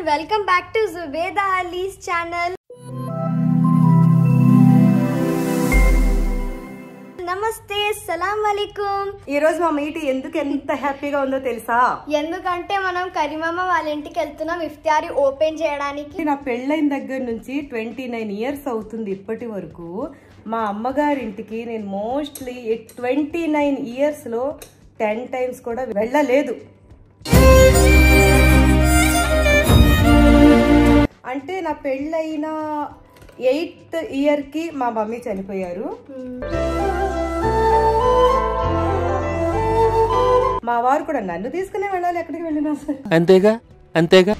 welcome back to Zubeda Ali's channel. నమస్తే సలాం అలైకుం. ఈ రోజు మా మీటి ఎందుకు ఎంత హ్యాపీగా ఉందో తెలుసా? ఎందుకంటే మనం కరీమమ్మ వాళ్ళ ఇంటికి వెళ్తున్నాం ఇఫ్తారీ ఓపెన్ చేయడానికి. నా పెళ్ళైన దగ్గర నుంచి 29 ఇయర్స్ అవుతుంది ఇప్పటి వరకు. మా అమ్మగారింటికి నేను మోస్ట్లీ 29 ఇయర్స్ లో 10 టైమ్స్ కూడా వెళ్ళలేదు. అంటే నా పెళ్ళైన 8th ఇయర్ కి మా మమ్మీ చనిపోయారు. మా వారు కూడా నన్ను తీసుకునే వెళ్ళాలి ఎక్కడికి వెళ్ళినా సరే. అంతేగా అంతేగా.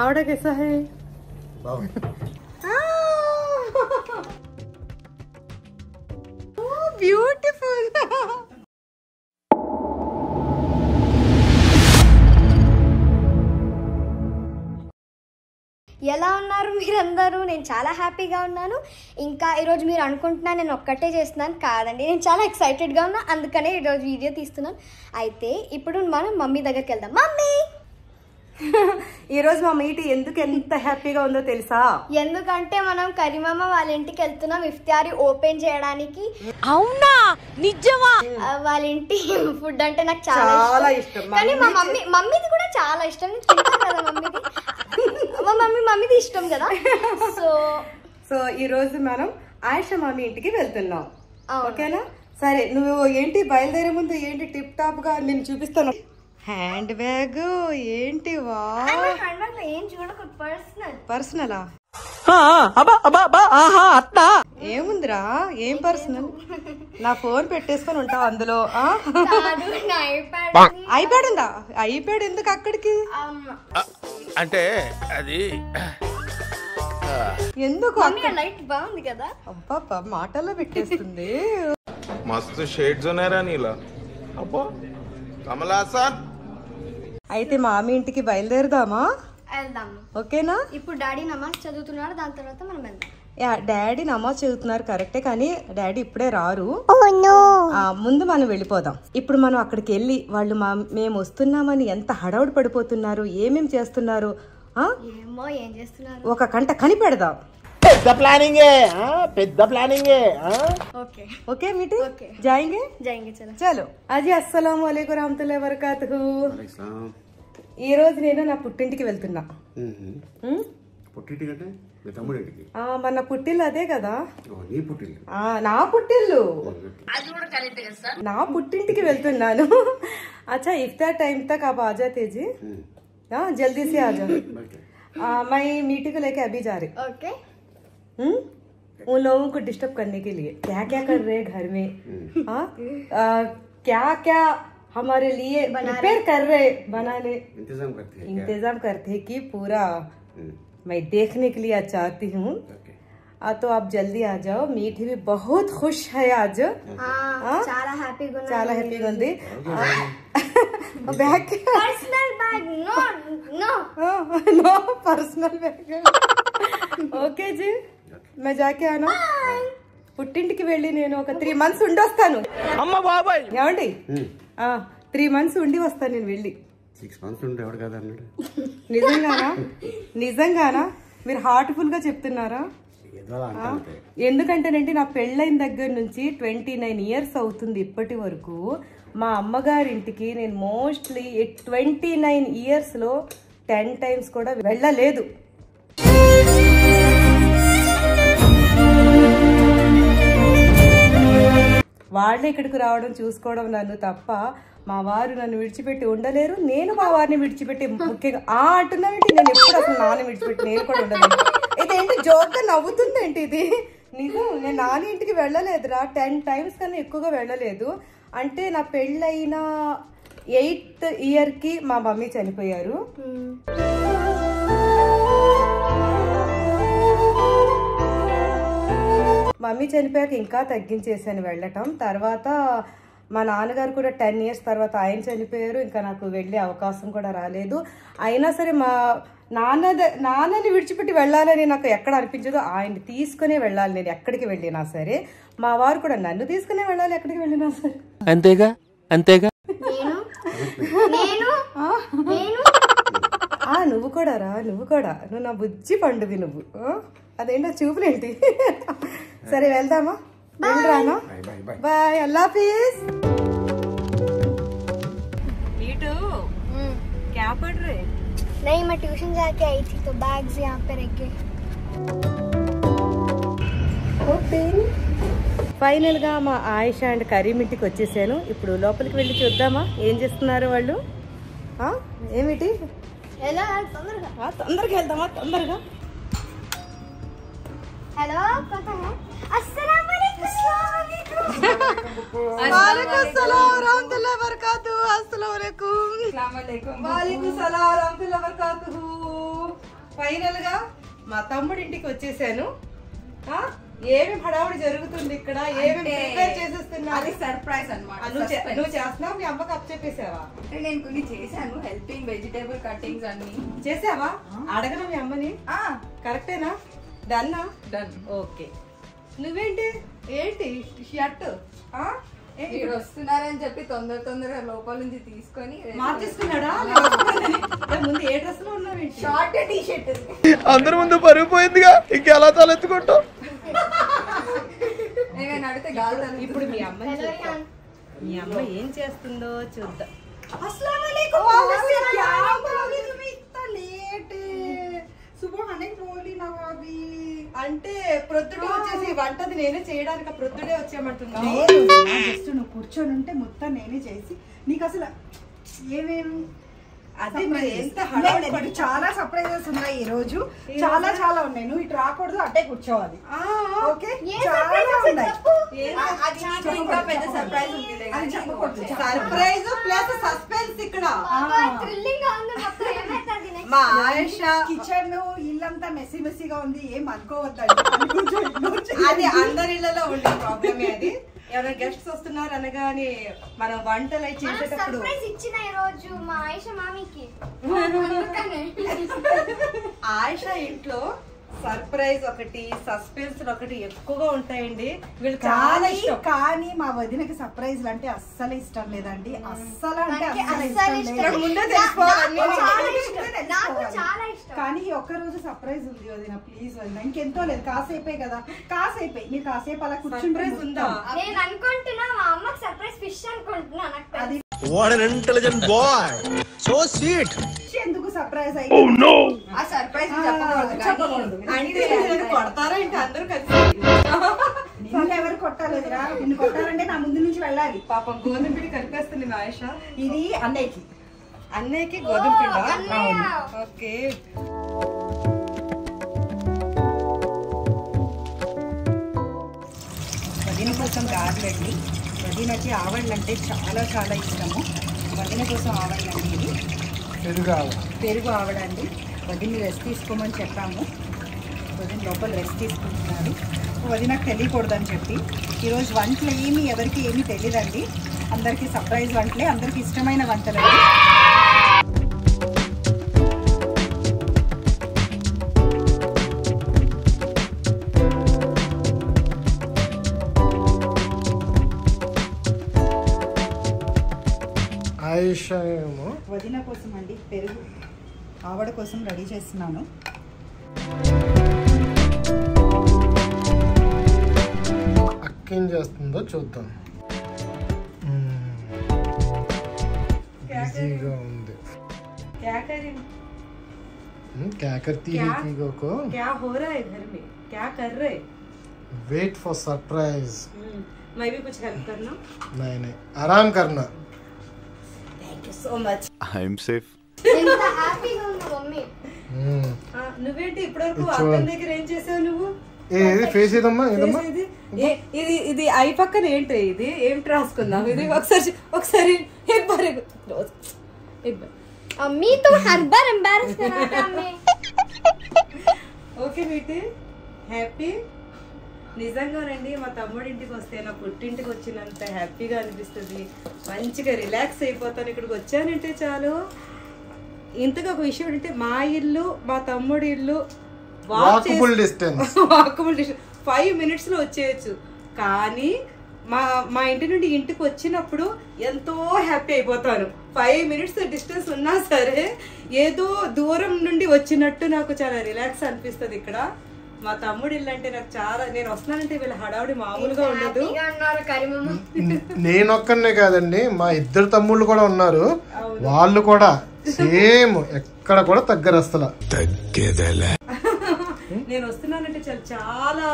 ఆవిడ कैसा है? బ్యూటిఫుల్. ఎలా ఉన్నారు మీరందరూ? నేను చాలా హ్యాపీగా ఉన్నాను. ఇంకా ఈరోజు మీరు అనుకుంటున్నా నేను ఒక్కటే చేస్తున్నాను, కాదండి, నేను చాలా ఎక్సైటెడ్గా ఉన్నా, అందుకనే ఈరోజు వీడియో తీస్తున్నాను. అయితే ఇప్పుడు మనం మమ్మీ దగ్గరికి వెళ్దాం. మమ్మీ, ఈ రోజు మా మీటి ఎందుకు ఎంత హ్యాపీగా ఉందో తెలుసా? ఎందుకంటే మనం కరీమమ్మ వాళ్ళ ఇంటికి వెళ్తున్నాం ఇఫ్తారీ ఓపెన్ చేయడానికి. అవునా? నిజమా? వాళ్ళ ఇంటి ఫుడ్ అంటే నాకు చాలా ఇష్టం. కానీ మా మమ్మీది కూడా చాలా ఇష్టం. నేను తింటాను కదా మమ్మీది. మమ్మీది ఇష్టం కదా. సో ఈ రోజు మనం ఆయిషా మమ్మీ ఇంటికి వెళ్తున్నాం. ఓకేనా? సరే, నువ్వు ఏంటి బయలుదేరే ముందు ఏంటి టిప్ టాప్ గా నేను చూపిస్తాను. హ్యాండ్ బ్యాగ్ ఏంటి? ఏం చూడకు, పర్సనలా? ఏముందిరా, ఏం పర్సనల్? నా ఫోన్ పెట్టేసుకొని ఉంటావు అందులో. ఐప్యాడ్ ఉందా? ఐప్యాడ్ ఎందుకు అక్కడికి? అంటే అది ఎందుకు? లైట్ బాగుంది కదా. అబ్బా, మాటల్లో పెట్టేస్తుంది. మస్తు షేడ్స్ ఉన్నారా నీలా? అబ్బా కమలాసన్. అయితే మామి ఇంటికి బయలుదేరదామా? వెళ్దాము. ఓకేనా? ఇప్పుడు డాడీ నమాజ్ చదువుతున్నాడు, దాని తర్వాత మనం వెళ్దాం. డాడీ నమాజ్ చదువుతున్నారు కరెక్టే, కానీ డాడీ ఇప్పుడే రారు. ముందు మనం వెళ్ళిపోదాం. ఇప్పుడు మనం అక్కడికి వెళ్ళి వాళ్ళు మేము వస్తున్నామని ఎంత హడావుడి పడిపోతున్నారు, ఏమేం చేస్తున్నారు, ఏమో ఏం చేస్తున్నారు, ఒక కంట కనిపెడదాం. పెద్ద ప్లానింగ్. ఓకే ఓకే మీటి జాయింగే చలో. చలో అజీ. అస్సలం వాలేకుం రహమతుల్లాహి వబరకాతుహు. ఈ రోజు నేను నా పుట్టింటికి వెళ్తున్నా. మన పుట్టిల్లు అదే కదా. నా పుట్టిల్లు, నా పుట్టింటికి వెళ్తున్నాను. అచ్చా, ఇఫ్తార్ టైం తక్ आप आ जाते जी, जल्दी से आ जाओ. मैं मीठी को लेके अभी जा रही. ओके. उन लोगों को डिस्टर्ब करने के लिए क्या क्या कर रहे हैं घर में, क्या क्या हमारे लिए प्रिपेयर कर रहे, बनाने इंतजाम करते कि पूरा मैं देखने के लिए चाहती हूँ. तो आप जल्दी आ जाओ. मीठी भी बहुत खुश है आज. చాలా హ్యాపీగా ఉంది. Bag personal bag no personal bag. Okay ji, मैं जाके आना. పుట్టింటికి వెళ్ళి నేను ఒక 3 months ఉండి వస్తాను. అమ్మ బాబాయ్, ఏమండి 3 months ఉండి వస్తాను నేను వెళ్ళి. 6 months ఉంటే ఎవడు కదా అన్నాడు. నిజంగానా? మీరు హార్ట్ఫుల్ గా చెప్తున్నారా? ఎందుకంటేనంటే నా పెళ్ళైన దగ్గర నుంచి 29 ఇయర్స్ అవుతుంది ఇప్పటి వరకు. మా అమ్మగారింటికి నేను మోస్ట్లీ 29 ఇయర్స్ లో 10 టైమ్స్ కూడా వెళ్ళలేదు. వాళ్ళే ఇక్కడికి రావడం చూసుకోవడం నన్ను తప్ప మా వారు నన్ను విడిచిపెట్టి ఉండలేరు, నేను మా వారిని విడిచిపెట్టి ముఖ్యంగా అంటున్నానంటే నేను ఎప్పుడు అసలు నాన్న విడిచిపెట్టి నేను కూడా ఉండలేను. అయితే ఏంటి జోక్గా నవ్వుతుంది ఏంటి ఇది? నిజం, నేను నాన్న ఇంటికి వెళ్ళలేదురా. 10 టైమ్స్ కన్నా ఎక్కువగా వెళ్ళలేదు. అంటే నా పెళ్ళైన 8th ఇయర్ కి మా మమ్మీ చనిపోయారు. మమ్మీ చనిపోయాక ఇంకా తగ్గించేసాను వెళ్ళటం. తర్వాత మా నాన్నగారు కూడా 10 ఇయర్స్ తర్వాత ఆయన చనిపోయారు. ఇంకా నాకు వెళ్ళే అవకాశం కూడా రాలేదు. అయినా సరే నాన్నని విడిచిపెట్టి వెళ్ళాలని నాకు ఎక్కడ అనిపించదు. ఆయన్ని తీసుకునే వెళ్ళాలి నేను ఎక్కడికి వెళ్ళినా సరే. మా వారు కూడా నన్ను తీసుకునే వెళ్ళాలి ఎక్కడికి వెళ్ళినా సరే. అంతేగా అంతేగా. నువ్వు కూడా రా, నువ్వు నా బుజ్జి పండువి నువ్వు. అదేంటో చూపులేంటి. సరే వెళ్దామా? వెళ్ళరానా? బాయ్, అల్లా పీస్. क्या पढ़ रहे? नहीं, मैं ट्यूशन जाके आई थी तो बैग्स यहाँ पे रख गए. ఫైనల్ గా మా ఆయిష అండ్ కరీం ఇంటికి వచ్చేసాను. ఇప్పుడు లోపలికి వెళ్ళి చూద్దామా ఏం చేస్తున్నారు వాళ్ళు. ఏమిటి తొందరగా వెళ్దామా? తొందరగా. हेलो, कौन है? अस्सलाम वालेकुम. वालेकुम सलाम रहमतुल्लाह बरकातहू. अस्सलाम वालेकुम. वालेकुम सलाम रहमतुल्लाह बरकातहू. ఫైనల్ గా మా తమ్ముడి ఇంటికి వచ్చేసాను. ఏమేమి హడావుడి జరుగుతుంది ఇక్కడ, ఏమేమి ప్రిపేర్ చేసేస్తున్నా? అది సర్ప్రైజ్ అన్నమాట. నువ్వు చేస్తున్నావు, మీ అమ్మకి అప్ చెప్పేసావా? అంటే నేను కొన్ని చేశాను, హెల్పింగ్ వెజిటేబుల్ కటింగ్స్ అన్ని చేసావా? అడగను మీ అమ్మని. కరెక్టేనా? డన్నా? డన్. ఓకే. నువ్వేంటి ఏంటి షర్ట్ మీరు వస్తున్నారని చెప్పి తొందరగా లోపల నుంచి తీసుకొని మార్చేసుకున్నాడా? ముందు ఏ డ్రెస్ లో ఉన్నావేంటి? Short T shirt. అందరి ముందు పరుగు పోయిందిగా, ఇంకెలా తలెత్తుకుంటాం. నేను అడిగితే గాలి. ఇప్పుడు మీ అమ్మని చూద్దాం. మీ అమ్మ ఏం చేస్తుందో చూద్దాం. అంటే ప్రొద్దుటే వచ్చేసి వంటది నేనే చేయడానికి ప్రొద్దుడే వచ్చేయమంటున్నా. జస్ట్ నువ్వు కూర్చొని ఉంటే మొత్తం నేనే చేసి నీకు అసలు ఏమేమి అదే మరి ఎంత చాలా సర్ప్రైజెస్ ఉన్నాయి ఈ రోజు. చాలా ఉన్నాయి. నువ్వు ఇటు రాకూడదు, అట్టే కూర్చోవాలి. ఓకే, ఇంకా పెద్ద సర్ప్రైజ్ ఉంది. అది చెప్పకూడదు. సర్ప్రైజ్ ప్లస్ సస్పెన్స్ ఇక్కడ. థ్రిల్లింగ్ గా ఉంది మొత్తం. ఏమైతుంది నెక్స్ట్? మా ఆయిష కిచెన్ ఇల్లంతా మెస్సీగా ఉంది, ఏం అనుకోవద్దు. అది అందరి ఇళ్లలో ఉండే ప్రాబ్లమే. అది ఎవరైనా గెస్ట్స్ వస్తున్నారు అనగానే మనం వంటలు అయి చేసేటప్పుడు సర్ప్రైజ్ ఇచ్చిన ఈ రోజు మా ఆయిష మామీకి. ఆయిష ఇంట్లో సర్ప్రైజ్ ఒకటి, సస్పెన్స్ ఒకటి ఎక్కువగా ఉంటాయండి. వీళ్ళు చాలా ఇష్టం. కానీ మా వదినకి సర్ప్రైజ్ అంటే అస్సలు ఇష్టం లేదండి. అస్సలు అంటే అస్సలు ఇష్టం లేదు. ముందే తెలుసుకోవాలి. నాకు చాలా ఇష్టం. కానీ ఈ ఒక్క రోజు సర్ప్రైజ్ ఉంది వదిన, ప్లీజ్ వదిన. ఇంకెంతో లేదు, కాసేపే కదా, కాసేపే. మీరు కాసేపు అలా కూర్చుంటే ఉందా? నేను అనుకుంటున్నా మా అమ్మకి సర్ప్రైజ్ ఫిష్ అనుకుంటున్నా. నాకు అది What an intelligent boy. So sweet. ఎందుకు సర్ప్రైజ్ అయ్యి ఆ సర్ప్రైజ్ చెప్పకూడదు. అంటే కొడతారా ఇంకా అందరూ కలిసి? ఎవరు కొట్టాలి వదినా? నిన్ను కొట్టాలంటే నా ముందు నుంచి వెళ్ళాలి. పాపం గోధుమ పిండి కలిపేస్తుంది మా ఆయిష. ఇది అన్నయ్యకి గోధుమ పిండి. ఓకే. వదిన కోసం గారెలండి. వదినకి ఆవళ్ళంటే చాలా ఇష్టము. వదిన కోసం ఆవళ్ళండి. ఇది పెరుగు ఆవడండి. వదిన రెస్ట్ తీసుకోమని చెప్పాము. వదిన లోపల రెస్ట్ తీసుకుంటున్నారు. వదినకు తెలియకూడదని చెప్పి ఈరోజు వంటలు ఎవరికి ఏమీ తెలియదండి. అందరికీ సర్ప్రైజ్ వంటలే, అందరికి ఇష్టమైన వంటలు. వదిన కోసం అండి పెరుగు ఆవడ కోసం రెడీ చేస్తున్నాను. అక్కేం చేస్తుందో చూద్దాం. ఈజీగా ఉంది. क्या करें? क्या करती है चीजों को? क्या हो रहा है घर में? क्या कर रहे? Wait for surprise. मैं भी कुछ हेल्प करना? नहीं, आराम करना. Thank you so much. I'm safe. ఎంత హ్యాపీగా ఉంది మమ్మీ. నువ్వేంటి ఇప్పటివరకు అక్కడి దగ్గర ఏం చేసావు నువ్వు? ఏది ఫేస్ ఏదమ్మా? ఏదమ్మా ఇది ఐ పక్కన ఏంటి? ఇది ఏమిటి రాసుకుందాం? ఇది ఒకసారి अम्मी तुम हर बार एम्बैरस कराते अम्मी. Okay Beti, happy. నిజంగానండి మా తమ్ముడి ఇంటికి వస్తే నా పుట్టింటికి వచ్చినంత హ్యాపీగా అనిపిస్తుంది. మంచిగా రిలాక్స్ అయిపోతాను. ఇక్కడికి వచ్చానంటే చాలు ఇంతగా ఒక విషయం ఏంటంటే మా ఇల్లు మా తమ్ముడి ఇల్లు వాకబుల్ డిస్టెన్స్ 5 minutes లో వచ్చేయచ్చు. కానీ మా ఇంటి నుండి ఇంటికి వచ్చినప్పుడు ఎంతో హ్యాపీ అయిపోతాను. 5 minutes డిస్టెన్స్ ఉన్నా సరే ఏదో దూరం నుండి వచ్చినట్టు నాకు చాలా రిలాక్స్ అనిపిస్తుంది. ఇక్కడ మా తమ్ముడు ఇల్లు అంటే నాకు చాలా, నేను వస్తున్నానంటే వీళ్ళ హడావుడి మామూలుగా ఉండదు. నేనొక్కనే కాదండి, మా 2 తమ్ముళ్ళు కూడా ఉన్నారు. వాళ్ళు కూడా సేమ్, ఎక్కడ కూడా తగ్గరు అసలు. నేను వస్తున్నానంటే చాలా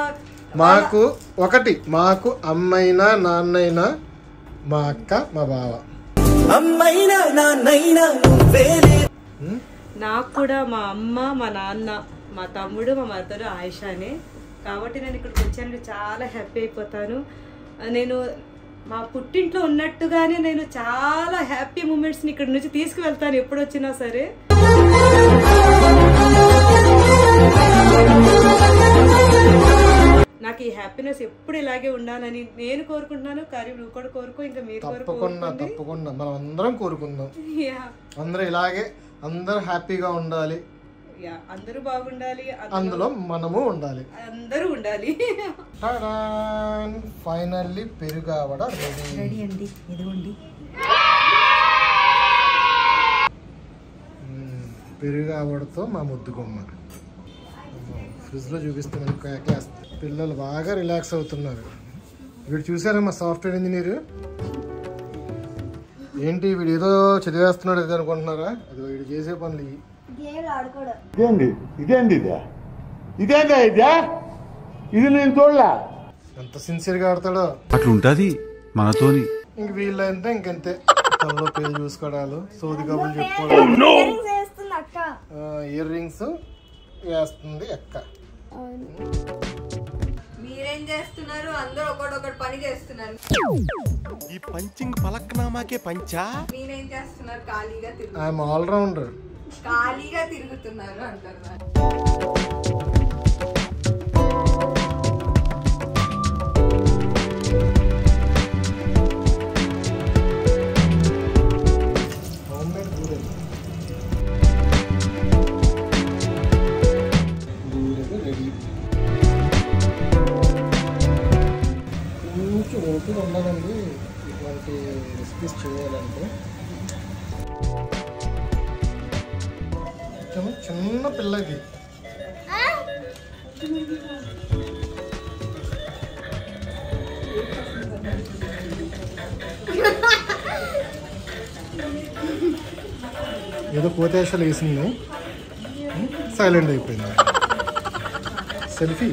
మాకు ఒకటి, మాకు అమ్మైనా నాన్నైనా మా అక్క మా బావ. నాకు కూడా మా అమ్మ మా నాన్న మా తమ్ముడు మా మదర్ ఆయిషానే. కాబట్టి నేను ఇక్కడికి వచ్చానంటే చాలా హ్యాపీ అయిపోతాను. నేను మా పుట్టింట్లో ఉన్నట్టుగానే నేను చాలా హ్యాపీ మూమెంట్స్ని ఇక్కడ నుంచి తీసుకువెళ్తాను ఎప్పుడు వచ్చినా సరే. నాకు ఈ హ్యాపీనెస్ ఎప్పుడు ఇలాగే ఉండాలని నేను కోరుకుంటున్నాను. కానీ నువ్వు కూడా కోరుకో, ఇంకా మీరు తప్పకుండా మనం అందరం కోరుకుందాం. అందరూ ఇలాగే అందరూ హ్యాపీగా ఉండాలి, అందరూ బాగుండాలి, అందులో మనము ఉండాలి, అందరూ ఉండాలి. ఫైనల్లీ పెరుగావడ రెడీ అండి. ఇదిగోండి పెరుగావడతో మా ముద్దుగుమ్మ. ఫ్రిడ్జ్లో చూపిస్తామని కేకేస్తుంది. పిల్లలు బాగా రిలాక్స్ అవుతున్నారు. వీడు చూసారా మా సాఫ్ట్వేర్ ఇంజనీర్ ఏంటి, వీడు ఏదో చదివేస్తున్నాడు అది అనుకుంటున్నారా? అది వీడు చేసే పనులు ఇది నేను చూడలా. ఎంత సిన్సియర్గా ఆడతాడో అట్లుంటది మనతోని. ఇంక వీళ్ళంటే ఇంకంతే, తనలో పేరు చూసుకోవడాలు, సోది కబుర్లు చెప్పుకోవడాలు. ఇయర్ రింగ్స్ వేస్తుంది అక్క. మీరేం చేస్తున్నారు? అందరూ ఒకటి పని చేస్తున్నారు. ఈ పంచింగ్ పలక్నామాకే పంచా. మీరేం చేస్తున్నారు? ఖాళీగా ఐఎమ్ ఆల్రౌండర్. ఖాళీగా తిరుగుతున్నారు అంటారు. ఓపిక ఉండదండి ఇట్లాంటి రెసిపీస్ చేయాలంటే. చిన్న పిల్లకి ఏదో కోతేషాలు వేసింది, సైలెంట్ అయిపోయింది. సెల్ఫీ.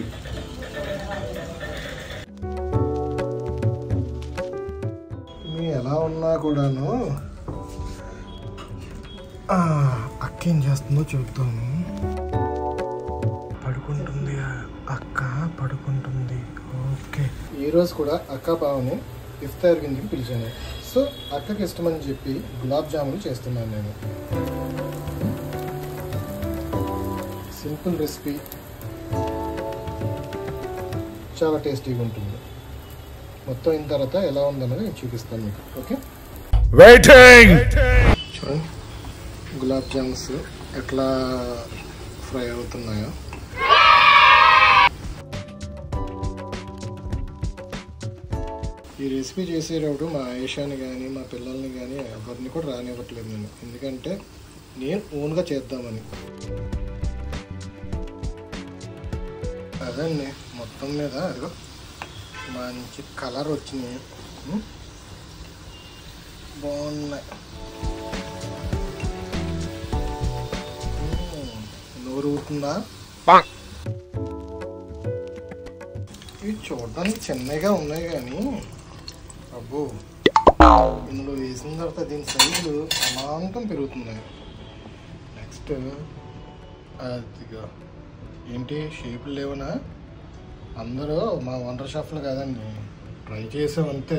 ఎలా ఉన్నా కూడాను అక్క ఏం చేస్తుందో చూద్దాము. పడుకుంటుంది అక్క, పడుకుంటుంది. ఓకే, ఈరోజు కూడా అక్క బావని ఇఫ్తార్ కిందకి పిలిచాను. సో అక్కకి ఇష్టమని చెప్పి గులాబ్ జాములు చేస్తున్నాను నేను. సింపుల్ రెసిపీ, చాలా టేస్టీగా ఉంటుంది. మొత్తం అయిన తర్వాత ఎలా ఉందన్నది నేను చూపిస్తాను మీకు. ఓకే, చూడండి గులాబ్ జామ్స్ ఎట్లా ఫ్రై అవుతున్నాయో. ఈ రెసిపీ చేసేటప్పుడు మా ఆయేషాని కానీ మా పిల్లల్ని కానీ ఎవరిని కూడా రానివ్వట్లేదు నేను, ఎందుకంటే నేను ఓన్గా చేద్దామని. అదండి మొత్తం మీద అదిగో మంచి కలర్ వచ్చినాయి, బాగున్నాయి. నోరు ఊరుతుందా? ఇవి చూడడానికి చిన్నగా ఉన్నాయి కానీ అబ్బో ఇందులో వేసిన తర్వాత దీని సైజు అమాంతం పెరుగుతున్నాయి. నెక్స్ట్ అదిగా ఏంటి షేపులు లేవనా? అందరూ మా వండర్ షాప్లు కాదండి, ట్రై చేసాం అంతే.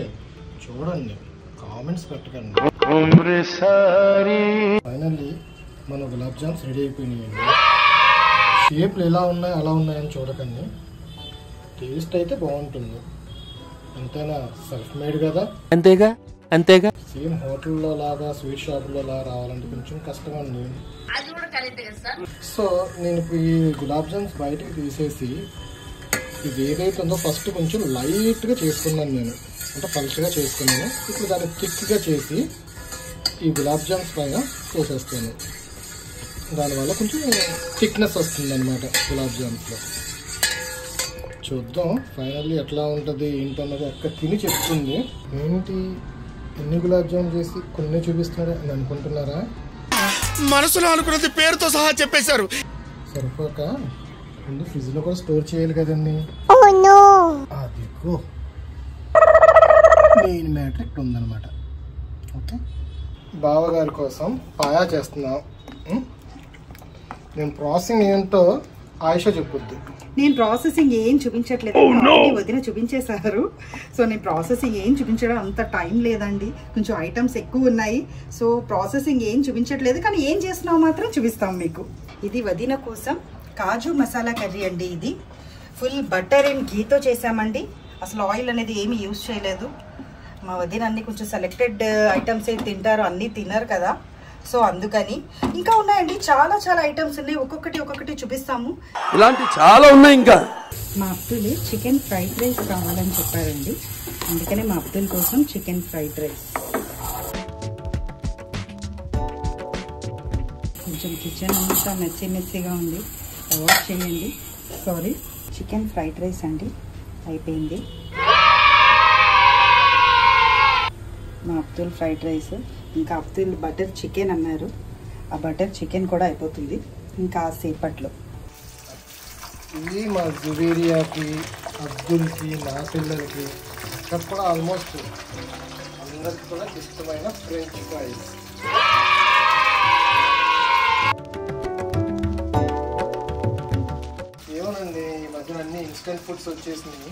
చూడండి, కామెంట్స్ పెట్టకండి. ఫైనల్లీ మన గులాబ్ జామ్స్ రెడీ అయిపోయినాయండి. షేప్లు ఎలా ఉన్నాయి అలా ఉన్నాయని చూడకండి, టేస్ట్ అయితే బాగుంటుంది. అంతేనా? సెల్ఫ్ మేడ్ కదా, అంతేగా. సేమ్ హోటల్లో లాగా స్వీట్ షాపుల్లో లాగా రావాలంటే కొంచెం కష్టం అండి. సో నేను ఇప్పుడు ఈ గులాబ్ జామ్స్ బయటకు తీసేసి ఇది ఏదైతే ఉందో ఫస్ట్ కొంచెం లైట్గా చేసుకున్నాను నేను, అంటే పలుచగా చేసుకున్నాను. ఇప్పుడు దాన్ని థిక్గా చేసి ఈ గులాబ్ జామ్స్ పైన పోసేస్తాను. దానివల్ల కొంచెం థిక్నెస్ వస్తుంది అనమాట గులాబ్ జామ్స్లో. చూద్దాం ఫైనల్లీ ఎట్లా ఉంటుంది ఏంటన్నది అక్క తిని చెప్తుంది. ఏంటి ఎన్ని గులాబ్ జామ్ చేసి కొన్ని చూపిస్తున్నారా అని అనుకుంటున్నారా? మనసులో అనుకున్నది పేరుతో సహా చెప్పేశారు. సరిపోక ముందు ఫ్రిడ్జ్ లో కూడా స్టోర్ చేయాలి కదండి. అదిగో మెయిన్ మ్యాటర్ ఇక్కడ ఉందన్నమాట. ఓకే, బావగారి కోసం పాయా చేస్తున్నాం. నేను ప్రాసెసింగ్ ఏంటో ఆయిషా చెప్పుద్ది. నేను ప్రాసెసింగ్ ఏం చూపించట్లేదు, వదిన చూపించేశారు. సో నేను ప్రాసెసింగ్ ఏం చూపించడం అంత టైం లేదండి, కొంచెం ఐటమ్స్ ఎక్కువ ఉన్నాయి. సో ప్రాసెసింగ్ ఏం చూపించట్లేదు, కానీ ఏం చేస్తున్నావు మాత్రం చూపిస్తాం మీకు. ఇది వదిన కోసం కాజు మసాలా కర్రీ అండి. ఇది ఫుల్ బటర్ అండ్ ఘీతో చేసామండి. అసలు ఆయిల్ అనేది ఏమీ యూజ్ చేయలేదు. మా వదిన అన్ని కొంచెం సెలెక్టెడ్ ఐటమ్స్ ఏ తింటారు, అన్నీ తినరు కదా. సో అందుకని ఇంకా ఉన్నాయండి, చాలా చాలా ఐటమ్స్ ఉన్నాయి. ఒక్కొక్కటి చూపిస్తాము. ఇలాంటి చాలా ఉన్నాయి. ఇంకా మా అబ్దుల్ చికెన్ ఫ్రైడ్ రైస్ కావాలని చెప్పారండి, అందుకనే మా అబ్దుల్ కోసం చికెన్ ఫ్రైడ్ రైస్. కొంచెం కిచెన్ అంతా మెస్సీగా ఉంది, అవాయిడ్ చేయండి, సారీ. చికెన్ ఫ్రైడ్ రైస్ అండి అయిపోయింది. మా అబ్దుల్ ఫ్రైడ్ రైస్, ఇంకా అబ్దుల్ బటర్ చికెన్ అన్నారు, ఆ బటర్ చికెన్ కూడా అయిపోతుంది ఇంకా సేపట్లో. ఇది మా జువేరియాకి, అబ్దుల్కి, నా పిల్లలకి, అక్కడ కూడా ఆల్మోస్ట్ అందరికి కూడా ఇష్టమైన ఫ్రెంచ్ ఫ్రైస్. ఏమోనండి ఈ మధ్యన అన్ని ఇన్స్టెంట్ ఫుడ్స్ వచ్చేసినాయి.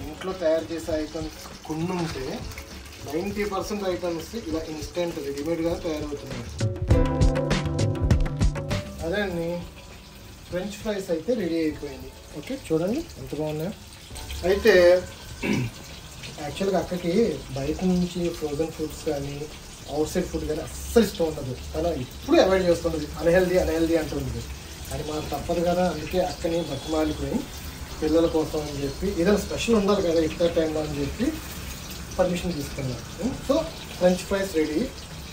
ఇంట్లో తయారు చేసే ఐటమ్స్ కొన్ని ఉంటే 90% ఐటమ్స్ ఇలా ఇన్స్టెంట్ రెడీమేడ్గా తయారవుతున్నాయి. అదే అండి ఫ్రెంచ్ ఫ్రైస్ అయితే రెడీ అయిపోయింది. ఓకే చూడండి ఎంత బాగున్నాయో. అయితే యాక్చువల్గా అక్కకి బయట నుంచి ఫ్రోజన్ ఫుడ్స్ కానీ అవుట్ సైడ్ ఫుడ్ కానీ అస్సలు ఇష్టం ఉండదు, తను ఇప్పుడు అవాయిడ్ చేస్తుండదు, అన్హెల్దీ అంటుంది. కానీ మాకు తప్పదు కదా, అందుకే అక్కని బతిమాలిపోయి పిల్లల కోసం అని చెప్పి ఏదైనా స్పెషల్ ఉండాలి కదా ఇఫ్తార్ టైంలో అని చెప్పి పర్మిషన్ తీసుకున్నాను. So French fries ready.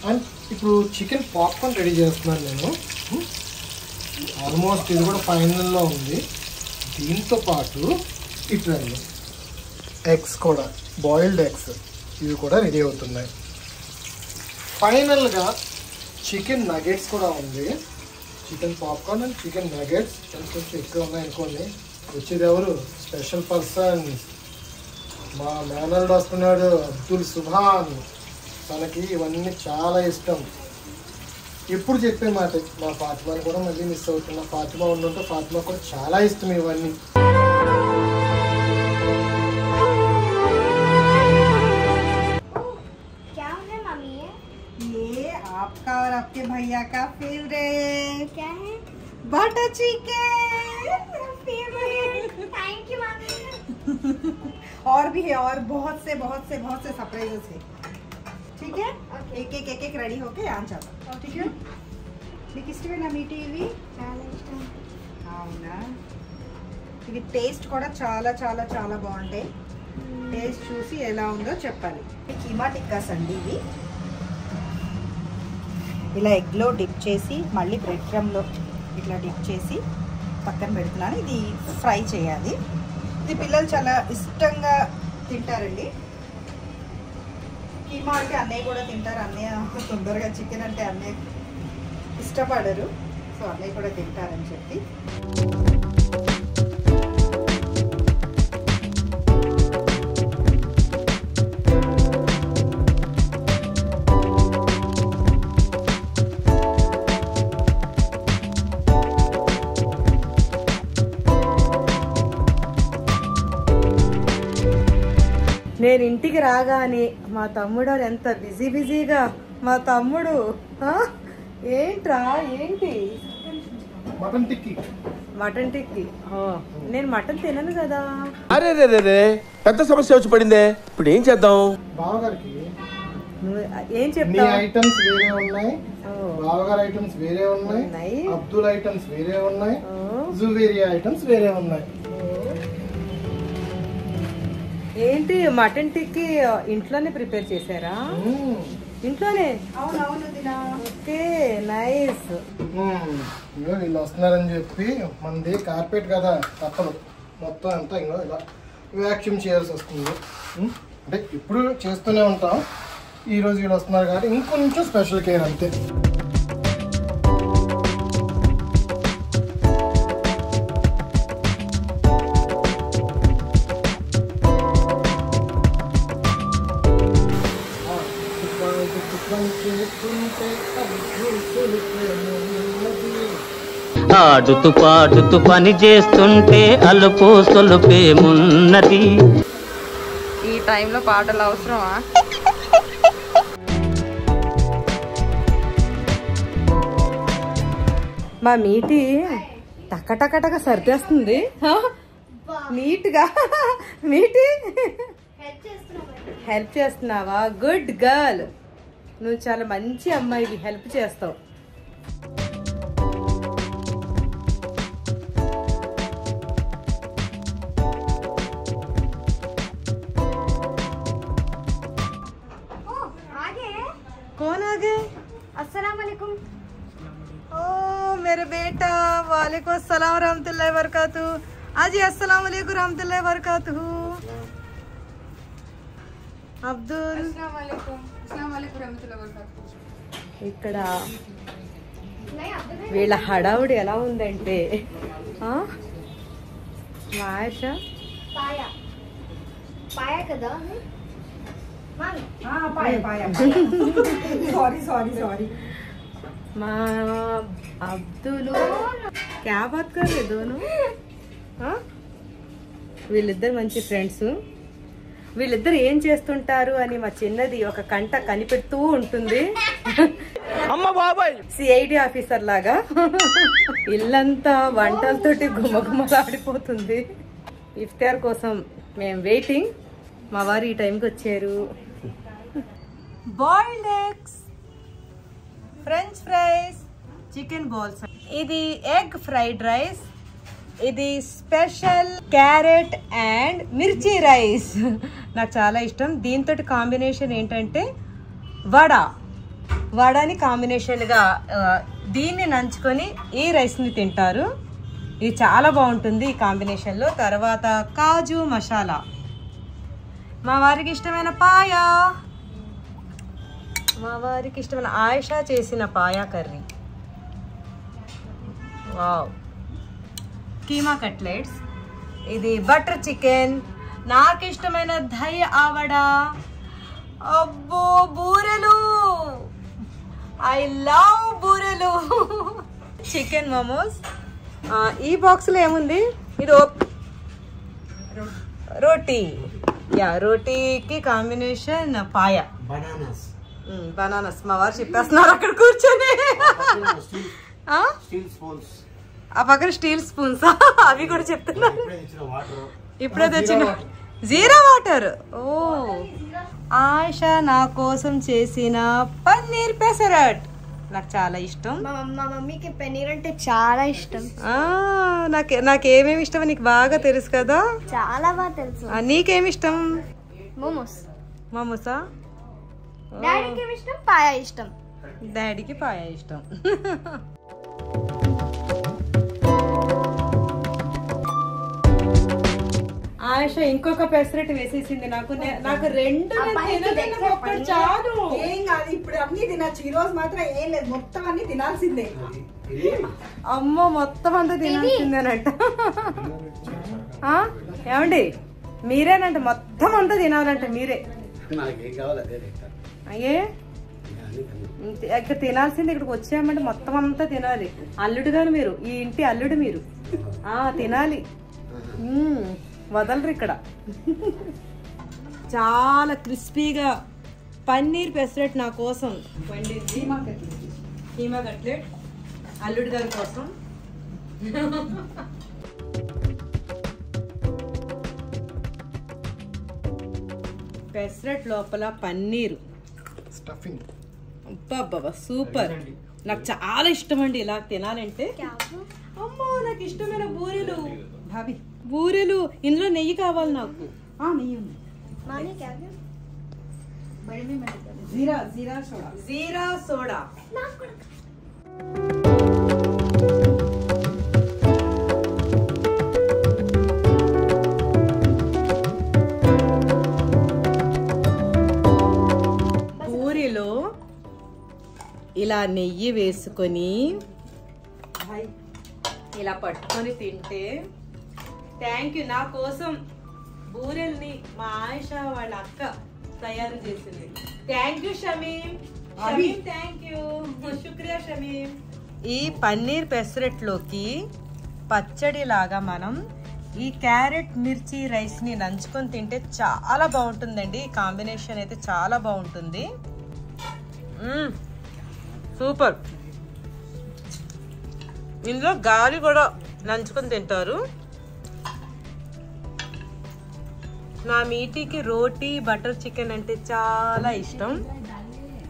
And ఇప్పుడు చికెన్ పాప్కార్న్ రెడీ చేస్తున్నాను నేను. ఆల్మోస్ట్ ఇది కూడా ఫైనల్లో ఉంది. దీంతో పాటు ఇట్లా ఎగ్స్ కూడా, బాయిల్డ్ ఎగ్స్ ఇవి కూడా రెడీ అవుతున్నాయి. ఫైనల్గా చికెన్ నగెట్స్ కూడా ఉంది. Chicken popcorn and chicken nuggets కొంచెం ఎక్కువ ఉన్నాయనుకోండి. వచ్చేది ఎవరు స్పెషల్ పర్సన్, మా మేనల్డ్ వస్తున్నాడు అబ్దుల్ సుభాన్. తనకి ఇవన్నీ చాలా ఇష్టం. ఎప్పుడు చెప్పే మాట, మా ఫాతిమాని కూడా మళ్ళీ మిస్ అవుతున్నా. ఫాతిమా ఉండుంటే ఫాతిమా కూడా చాలా ఇష్టం ఇవన్నీ. आपका और आपके भैया का फेवरेट क्या है? Butter chicken. Thank you mummy. और भी है, और बहुत से सरप्राइजेस है, ठीक है? एक रेडी होके यहाँ चलो, ठीक है? నీకు ఇష్టమేనా మీటి ఇవి? చాలా ఇష్టం. అవునా? ఇవి టేస్ట్ కూడా చాలా చాలా చాలా బాగుంటాయి. టేస్ట్ చూసి ఎలా ఉందో చెప్పాలి. కీమా టిక్కాస్ అండి ఇవి. ఇలా ఎగ్లో డిప్ చేసి మళ్ళీ బ్రెడ్ క్రమ్లో ఇట్లా డిప్ చేసి పక్కన పెడుతున్నాను. ఇది ఫ్రై చేయాలి. ఇది పిల్లలు చాలా ఇష్టంగా తింటారండి. కీమా అంటే అన్నయ్య కూడా తింటారు. అన్నయ్య తొందరగా చికెన్ అంటే అన్నయ్య ఇష్టపడరు, సో అన్నయ్య కూడా తింటారని చెప్పి. నేను ఇంటికి రాగానే మా తమ్ముడు ఎంత బిజీగా, మా తమ్ముడు ఏంట్రా ఏంటి మటన్ టిక్కీ. మటన్ టిక్కీ. నేను మటన్ తినను కదా. అరే రే రే పెద్ద సమస్య వచ్చి పడిందే, ఇప్పుడు ఏం చేద్దాం? బావగారికి నువ్వు ఏం నీ చెప్తావు? ఐటమ్స్ వేరే ఉన్నాయి, బావగారు ఐటమ్స్ వేరే ఉన్నాయి, అబ్దుల్ ఐటమ్స్ వేరే ఉన్నాయి, జువేరియా ఐటమ్స్ వేరే ఉన్నాయి. ఏంటి మటన్ టిక్కీ ఇంట్లోనే ప్రిపేర్ చేశారా? ఇంట్లోనే? Okay, nice. వీళ్ళు వస్తున్నారని చెప్పి మనది కార్పెట్ కదా, తప్పదు మొత్తం అంతా ఇంకో ఇలా వ్యాక్యూమ్ చేయాల్సి వస్తుంది. అంటే ఇప్పుడు చేస్తూనే ఉంటాం, ఈరోజు వీళ్ళు వస్తున్నారు కాబట్టి ఇంకొంచెం స్పెషల్ కేర్ అంతే. ఆడుతూ పాడుతూ పని చేస్తుంటే అలుపు సొలుపేమున్నది. ఈ టైంలో పాటలు అవసరమా? మా మీటి టకటకటక సర్దేస్తుంది నీట్గా. మీటి హెల్ప్ చేస్తున్నావా? గుడ్ గర్ల్, నువ్వు చాలా మంచి అమ్మాయివి, హెల్ప్ చేస్తావు. कौन आ गए? अस्सलाम वालेकुम। ओ मेरे बेटा, वालेकुम अस्सलाम रहमतुल्लाहि वबरकातुहू। आजी अस्सलाम वालेकुम रहमतुल्लाहि वबरकातुहू। అబ్దుల్ ఇక్కడ వీళ్ళ హడావుడి ఎలా ఉందంటే మాయష పాయా పాయా కదా సారీ మా అబ్దులు క్యా బాత్ కర్ రే దోను. వీళ్ళిద్దరు మంచి ఫ్రెండ్స్. వీళ్ళిద్దరు ఏం చేస్తుంటారు అని మా చిన్నది ఒక కంట కనిపెడుతూ ఉంటుంది, సిఐడి ఆఫీసర్ లాగా. ఇల్లంతా వంటలతోటి గుమగుమలాడిపోతుంది. ఇఫ్తార్ కోసం మేము వెయిటింగ్. మా వారు ఈ టైంకి వచ్చారు. Boiled eggs, French fries, chicken balls, ఇది ఎగ్ ఫ్రైడ్ రైస్, ఇది స్పెషల్ క్యారెట్ అండ్ మిర్చి రైస్. నాకు చాలా ఇష్టం. దీంతో కాంబినేషన్ ఏంటంటే వడని కాంబినేషన్గా దీన్ని నంచుకొని ఈ రైస్ని తింటారు. ఇది చాలా బాగుంటుంది ఈ కాంబినేషన్లో. తర్వాత కాజు మసాలా, మా వారికి ఇష్టమైన పాయా, మా వారికి ఇష్టమైన ఆయిషా చేసిన paya curry, wow, keema cutlets, ఇది బటర్ చికెన్, నాకు ఇష్టమైన దహి ఆవడా, అబ్బో బూరెలు, ఐ లవ్ బూరెలు, చికెన్ మోమోస్. ఈ బాక్స్లో ఏముంది? ఇది రోటీ, రోటీకి కాంబినేషన్ పాయా, బనానాస్. మా వారు చెప్పేస్తున్నారు అక్కడ కూర్చొని. ఆ పక్కన స్టీల్ స్పూన్స్ అవి కూడా చెప్తున్నారు. ఇప్పుడే తెచ్చిన జీరా వాటర్. ఓ, ఆయిషా నా కోసం చేసిన పన్నీర్ పెసరట్ నాకు చాలా ఇష్టం. మా మమ్మీకి పన్నీర్ అంటే చాలా ఇష్టం. నాకేమేమి ఇష్టం నీకు బాగా తెలుసు కదా. చాలా బాగా తెలుసు. నీకేమి ఇష్టం? మోమోసా? డాడీకి ఏమి ఇష్టం? పాయా ఇష్టం. డాడీకి పాయా ఇష్టం. ఆయిషా ఇంకొక పెసరట్ వేసేసింది. నాకు రెండు చాలు. ఏం కాదు, ఇప్పుడు అన్ని తినచ్చు. ఈ రోజు మాత్రం ఏం లేదు, మొత్తం అన్ని తినాల్సిందే. అమ్మో, మొత్తం అంతా తినాల్సిందేనంట. ఏమండి, మీరేనంట మొత్తం అంతా తినాలంట మీరే. అయ్యే ఇక్కడ తినాల్సింది. ఇక్కడికి వచ్చామంటే మొత్తం అంతా తినాలి. అల్లుడు గారు మీరు, ఈ ఇంటి అల్లుడు మీరు. తినాలి, వదలరు ఇక్కడ. చాలా క్రిస్పీగా పన్నీర్ పెసరట్ నా కోసం వండింది. కీమా కట్లెట్ అల్లుడు గారి కోసం. పెసరట్ లోపల పన్నీరు స్టఫింగ్. అబ్బా సూపర్. నాకు చాలా ఇష్టం అండి ఇలా తినాలంటే. అమ్మో నాకు ఇష్టమైన బూరెలు భాబీ, బూరెలు. ఇందులో నెయ్యి కావాలి నాకు. నెయ్యి ఉంది. జీరా సోడా. పూరిలో ఇలా నెయ్యి వేసుకొని ఇలా పట్టుకొని తింటే. Thank you. నా కోసం బూరెల్ని మా ఆయిషా వాళ్ళ అక్క తయారు చేసింది. Thank you Shamim. Thank you. శుక్రియా షమీమ్. ఈ పన్నీర్ పెసరట్లోకి పచ్చడి లాగా మనం ఈ క్యారెట్ మిర్చి రైస్ ని నంచుకొని తింటే చాలా బాగుంటుందండి. ఈ కాంబినేషన్ అయితే చాలా బాగుంటుంది. సూపర్. ఇందులో గాలి కూడా నంచుకొని తింటారు. నా మీటికి రోటీ బటర్ చికెన్ అంటే చాలా ఇష్టం.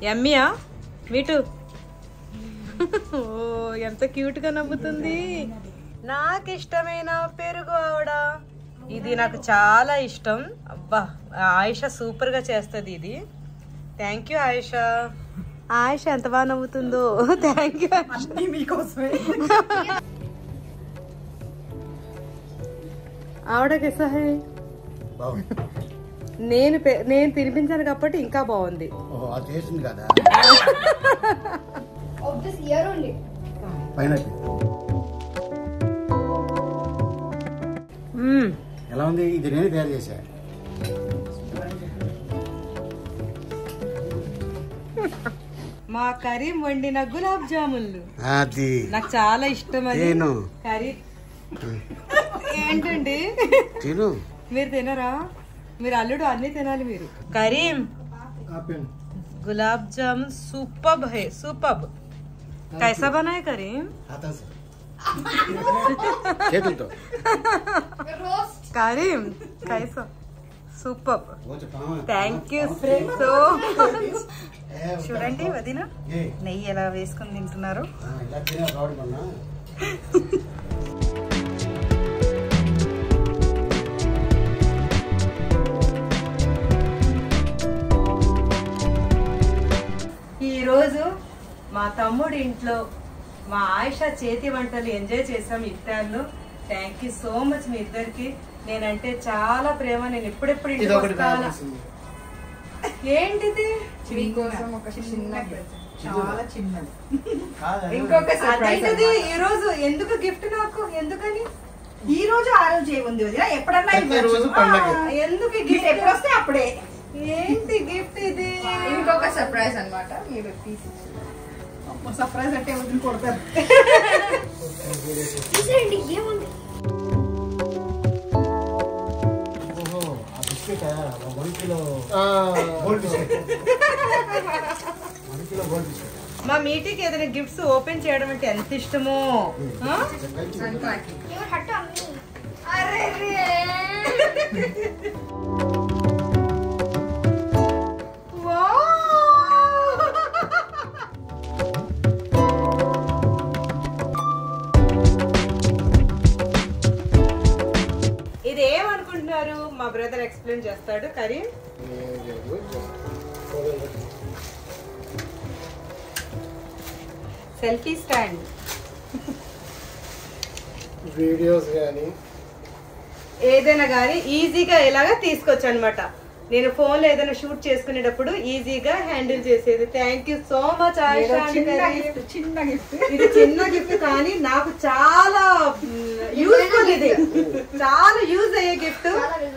యమ్మీయా మీటు? ఓ ఎంత క్యూట్ గా నవ్వుతుంది. నాకు ఇష్టమైన పెరుగు ఆవిడ. ఇది నాకు చాలా ఇష్టం. అబ్బా ఆయిషా సూపర్ గా చేస్తుంది ఇది. Thank you Ayesha. ఆయిషా ఎంత బాగా నవ్వుతుందో. Thank you. మీకోసమే. ఆవిడ कैसा है? నేను తినిపించాను కాబట్టి ఇంకా బాగుంది. కదా ఎలా ఉంది? ఇది నేను తయారు చేశా. మా కరీం వండిన గులాబ్ జామున్లు అది నాకు చాలా ఇష్టం. అది కరీం ఏంటండి తిను. మీరు తినరా? మీరు అల్లుడు అన్ని తినాలి మీరు. కరీం గులాబ్ జామున్ సూపర్ है. సూపర్. कैसा बना है करीम? करीम कैसा? Super. Thank you so much. చూడండి వదిన నెయ్యి ఎలా వేసుకొని తింటున్నారు. ఈరోజు మా తమ్ముడి ఇంట్లో మా ఆయిషా చేతి వంటలు ఎంజాయ్ చేసాం ఇఫ్తార్లో. థ్యాంక్ యూ సో మచ్ మీ ఇద్దరికి. నేనంటే చాలా ప్రేమ. నేను ఎప్పుడెప్పుడు ఇంటికి వస్తాను. ఏంటిది? మీకోసం ఒక చిన్న చాలా చిన్నది. ఇంకొకటి ఈ రోజు ఎందుకు గిఫ్ట్ నాకు? ఎందుకని ఈ రోజు ఆ రోజు ఏముంది వదినా? ఎప్పుడన్నా ఎందుకు గిఫ్ట్ ఎప్పుడు వస్తే అప్పుడే. ఏంటి గిఫ్ట్ ఇది? ఇంకొక సర్ప్రైజ్ అన్నమాట. మీరు సర్ప్రైజ్ అంటే వదిలి కొడతారు. ఏముంది? మా మీటికి ఏదైనా గిఫ్ట్స్ ఓపెన్ చేయడం అంటే ఎంత ఇష్టమో. ఇదేమనుకుంటున్నారు? మా బ్రదర్ ఎక్స్ప్లెయిన్ చేస్తాడు. Karim selfie stand. వీడియోస్ కానీ ఏదైనా కానీ ఈజీగా ఇలాగా తీసుకోవచ్చు అనమాట. నేను ఫోన్ లో ఏదైనా షూట్ చేసుకునేటప్పుడు ఈజీగా హ్యాండిల్ చేసేది. Thank you so much Ayesha. చిన్న గిఫ్ట్. ఇది చిన్న గిఫ్ట్ కానీ నాకు చాలా యూజ్ఫుల్. ఇది చాలా యూజ్ అయ్యే గిఫ్ట్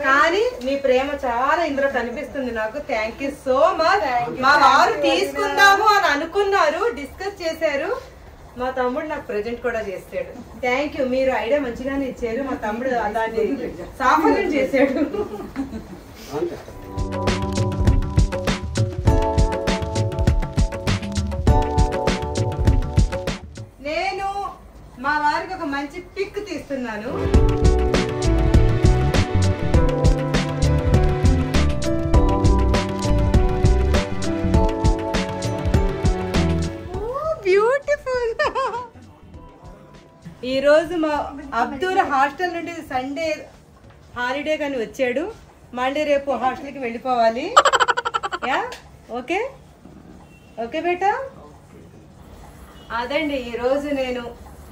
కానీ మీ ప్రేమ చాలా ఇందులో కనిపిస్తుంది నాకు. Thank you so much. మా వారు తీసుకుందాము అని అనుకున్నారు, డిస్కస్ చేశారు. మా తమ్ముడు నాకు ప్రెజెంట్ కూడా చేస్తాడు. Thank you. మీరు ఐడియా మంచిగానే ఇచ్చారు. మా తమ్ముడు దాన్ని సాఫల్యం చేశాడు. నేను మా వారికి ఒక మంచి పిక్ తీస్తున్నాను. ఈ రోజు మా అబ్దుల్ హాస్టల్ నుండి సండే హాలిడే కానీ వచ్చాడు. మండే రేపు హాస్టల్కి వెళ్ళిపోవాలి. యా ఓకే ఓకే బేటా. అదండి ఈరోజు నేను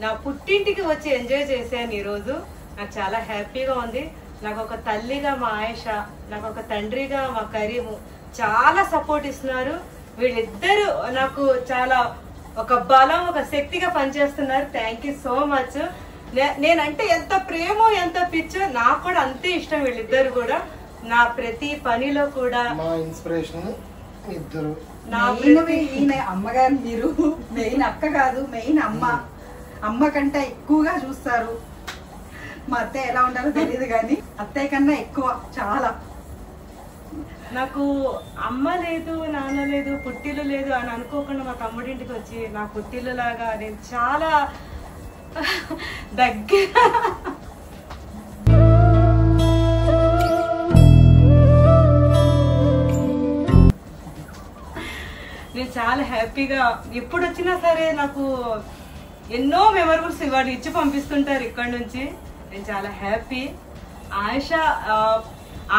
నా పుట్టింటికి వచ్చి ఎంజాయ్ చేశాను. ఈరోజు నాకు చాలా హ్యాపీగా ఉంది. నాకు ఒక తల్లిగా మా ఆయేష, నాకు ఒక తండ్రిగా మా కరీము చాలా సపోర్ట్ ఇస్తున్నారు. వీళ్ళిద్దరూ నాకు చాలా ఒక బలం, ఒక శక్తిగా పనిచేస్తున్నారు. Thank you so much. నేనంటే ఎంత ప్రేమో ఎంత పిచ్చో నాకు కూడా అంతే ఇష్టం. వీళ్ళిద్దరు కూడా నా ప్రతి పనిలో కూడా మా ఇన్స్పిరేషన్ ఇద్దరు. ఈయన అమ్మగారు, మీరు మెయిన్ అక్క కాదు, మెయిన్ అమ్మ. అమ్మ కంటే ఎక్కువగా చూస్తారు. మా అత్తయ్య ఎలా ఉండాలో తెలియదు కానీ అత్తయ్య కన్నా ఎక్కువ చాలా. నాకు అమ్మ లేదు, నాన్న లేదు, పుట్టిల్లు లేదు అని అనుకోకుండా మా తమ్ముడింటికి వచ్చి నా పుట్టిల్లు లాగా నేను చాలా దగ్గర నేను చాలా హ్యాపీగా ఎప్పుడు వచ్చినా సరే నాకు ఎన్నో మెమరబుల్స్ ఇవాళ ఇచ్చి పంపిస్తుంటారు ఇక్కడ నుంచి. నేను చాలా హ్యాపీ.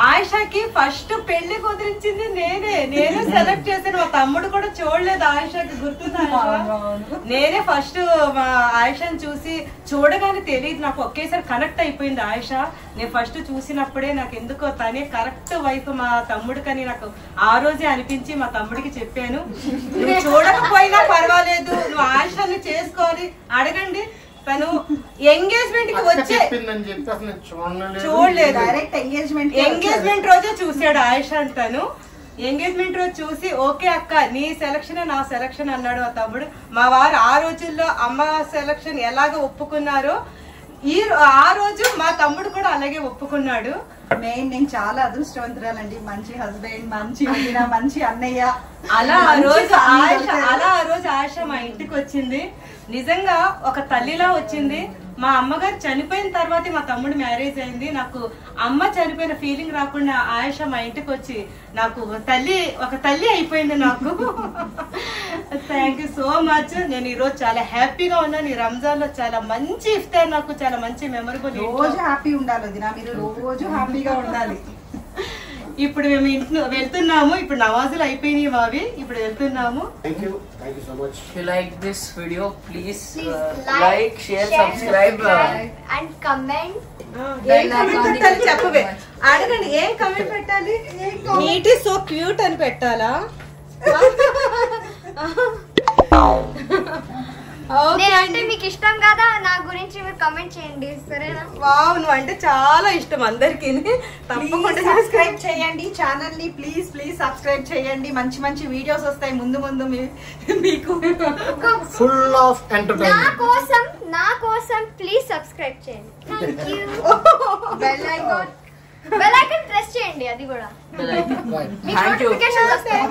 ఆయేషాకి ఫస్ట్ పెళ్లి కుదిరించింది నేనే సెలెక్ట్ చేశాను. మా తమ్ముడు కూడా చూడలేదు ఆయేషాకి, గుర్తుందా? నేనే ఫస్ట్ మా ఆయేషాని చూసి చూడగానే తెలియదు, నాకు ఒకేసారి కనెక్ట్ అయిపోయింది ఆయేష. నేను ఫస్ట్ చూసినప్పుడే నాకు ఎందుకో తనే కరెక్ట్ వైఫ్ మా తమ్ముడికని నాకు ఆ రోజే అనిపించి మా తమ్ముడికి చెప్పాను, నువ్వు చూడకపోయినా పర్వాలేదు, నువ్వు ఆయేషాని చేసుకొని అడగండి. తను ఎంగేజ్మెంట్ కి వచ్చే చూడలేదు, డైరెక్ట్ ఎంగేజ్మెంట్ రోజే చూసాడు ఆయేషా. తను ఎంగేజ్మెంట్ రోజు చూసి ఓకే అక్క నీ సెలక్షన్ నా సెలక్షన్ అన్నాడు మా తమ్ముడు. మా వారు ఆ రోజుల్లో అమ్మ సెలక్షన్ ఎలాగ ఒప్పుకున్నారో ఆ రోజు మా తమ్ముడు కూడా అలాగే ఒప్పుకున్నాడు. నేను చాలా అదృష్టవంతురాలండి. మంచి హస్బెండ్, మంచి వదిన, మంచి అన్నయ్య. అలా ఆ రోజు ఆయేష మా ఇంటికి వచ్చింది. నిజంగా ఒక తల్లిలా వచ్చింది. మా అమ్మగారు చనిపోయిన తర్వాతే మా తమ్ముడు మ్యారేజ్ అయింది. నాకు అమ్మ చనిపోయిన ఫీలింగ్ రాకుండా ఆయేష మా ఇంటికి వచ్చి నాకు ఒక తల్లి అయిపోయింది నాకు. Thank you so much. నేను ఈ రోజు చాలా హ్యాపీగా ఉన్నాను. ఈ రంజాన్ లో చాలా మంచి ఇఫ్తార్, నాకు చాలా మంచి మెమరబుల్. రోజు హ్యాపీ ఉండాలి వదినా, మీరు రోజు హ్యాపీగా ఉండాలి. ఇప్పుడు మేము ఇంట్లో వెళ్తున్నాము. ఇప్పుడు నమాజులు అయిపోయినాయి మావి, ఇప్పుడు వెళ్తున్నాము. Thank you so much. If you like this video, please like, share, subscribe and comment. ఏం కమెంట్ పెట్టాలి చెప్పవే, అడగండి. ఏం కమెంట్ పెట్టాలి? నీట్ ఈస్ సో క్యూట్ అని పెట్టాలా? అంటే మీకు ఇష్టం కదా నా గురించి, మీరు కమెంట్ చేయండి సరేనా? వావ్, నువ్వు అంటే చాలా ఇష్టం అందరికి. తప్పకుండా సబ్స్క్రైబ్ చేయండి ఛానల్ ని, ప్లీజ్ సబ్స్క్రైబ్ చేయండి. మంచి మంచి వీడియోస్ వస్తాయి ముందు మీకు. Full of entertainment. నా కోసం ప్లీజ్ సబ్స్క్రైబ్ చేయండి. Thank you. Bell icon press చేయండి, అది కూడా Thank you. నోటిఫికేషన్ వస్తాయి.